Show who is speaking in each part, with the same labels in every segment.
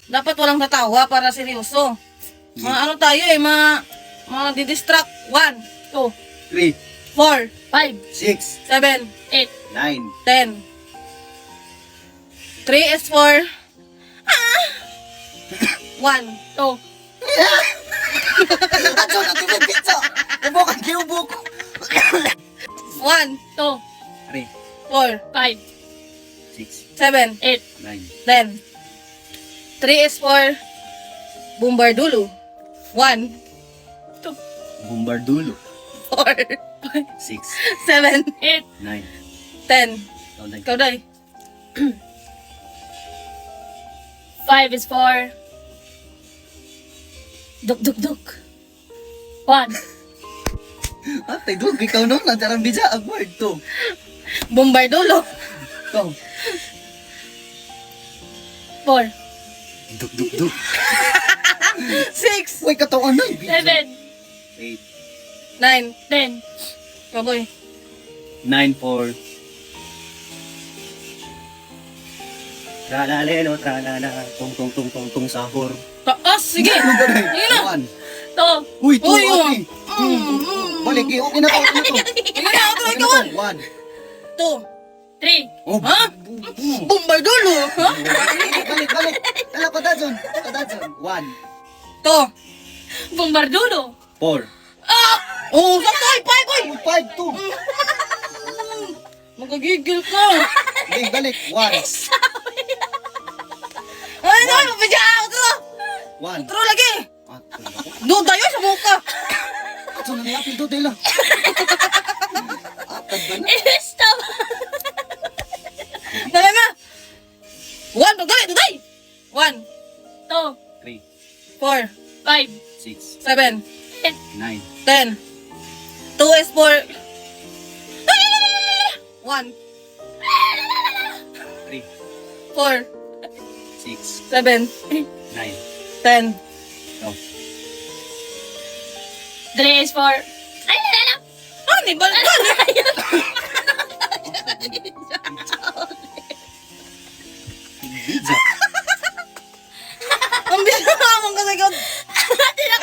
Speaker 1: Dapat walang tatawa para seryoso. Mga ano tayo eh, mga didistract. 1, 2,
Speaker 2: 3,
Speaker 1: 4,
Speaker 2: 6,
Speaker 1: 7,
Speaker 2: 9.
Speaker 1: 10. 3 is for... 1, 2,
Speaker 2: Atso na tibig pizza. Ubo ka kiubo ko.
Speaker 1: 1, 2,
Speaker 2: 3,
Speaker 1: 4,
Speaker 2: 6,
Speaker 1: 7,
Speaker 2: 9.
Speaker 1: 10. 3 is for Bombardulo. 1,
Speaker 2: Bombardulo.
Speaker 1: 4,
Speaker 2: 6,
Speaker 1: 7,
Speaker 2: 9.
Speaker 1: 10.
Speaker 2: Ikaw na.
Speaker 1: Ikaw, Day.
Speaker 3: 5 is for duk duk duk. 1,
Speaker 2: Atay, dog. Ikaw nun. Nandiyan bisa. Ang word to.
Speaker 1: Bombardulo.
Speaker 2: Ikaw.
Speaker 3: 4,
Speaker 2: Duk, duk, duk.
Speaker 1: 6,
Speaker 2: Uy, katawan na.
Speaker 3: 7,
Speaker 2: 8,
Speaker 1: 9.
Speaker 3: 10.
Speaker 1: Ikaw, boy.
Speaker 2: 9, 4. Tralalelo, tralala. Tung, tung, tung, tung, tung, sahur.
Speaker 1: Taas, sige.
Speaker 2: Ano ba na?
Speaker 1: Sige na.
Speaker 2: 1.
Speaker 3: 2,
Speaker 2: Uy, 2,
Speaker 1: Uy, oh.
Speaker 2: okay. Balik, okay na to. Okay na to.
Speaker 1: Sige na, ito,
Speaker 2: Okay
Speaker 1: ikaw.
Speaker 2: na to.
Speaker 1: 2.
Speaker 3: 3,
Speaker 2: Oh,
Speaker 1: Ha? Bombardulo. Ha?
Speaker 2: Balik, balik. Tala ko dadson. Kadadson. 1,
Speaker 1: 2.
Speaker 3: Bombardulo.
Speaker 2: 4.
Speaker 1: Oh, sakay, pay, boy.
Speaker 2: 5, 2.
Speaker 1: Magagigil ka.
Speaker 2: Balik, balik. 1,
Speaker 1: Ay, no, mabidya ako to.
Speaker 2: 1.
Speaker 1: Tro lagi. Doon tayo sa muka.
Speaker 2: Atso na nilapil to, Dela. Atad ba na?
Speaker 3: Stop.
Speaker 1: Dali na. 1, dali, dali. 1,
Speaker 3: 2,
Speaker 2: 3,
Speaker 1: 4,
Speaker 3: 5,
Speaker 2: 6,
Speaker 1: 7,
Speaker 2: 9.
Speaker 1: 10. 2 is for... 1,
Speaker 2: 3,
Speaker 1: 4,
Speaker 2: 6,
Speaker 1: 7,
Speaker 2: 9.
Speaker 1: 10.
Speaker 2: Oh.
Speaker 3: 3 is for
Speaker 1: Ah, di ba?
Speaker 2: Pizza.
Speaker 1: Ang binamang kasi ikaw. Ay,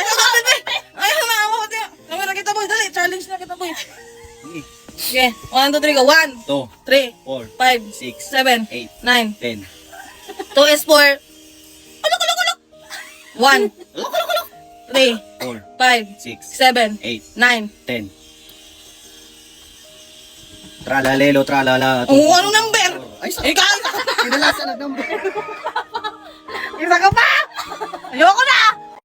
Speaker 1: sabi, boy. Ay, hamama ko. Kamera kita, boy. Dali, challenge na kita, boy. Okay, 1, 2, 3, go. 1,
Speaker 2: 2,
Speaker 1: 3,
Speaker 2: 4,
Speaker 1: 5,
Speaker 2: 6,
Speaker 1: 7,
Speaker 2: 8,
Speaker 1: 9.
Speaker 2: 10.
Speaker 1: 2 is for... Alok, alok, alok. 1, 3,
Speaker 2: 4,
Speaker 1: 5,
Speaker 2: 6,
Speaker 1: 7,
Speaker 2: 8,
Speaker 1: 9.
Speaker 2: 10. Tralalelo, tralala.
Speaker 1: Oh, ano number?
Speaker 2: Ay, sa...
Speaker 1: Ikaw!
Speaker 2: Pinalasan ang number.
Speaker 1: Isa ka pa! Ayoko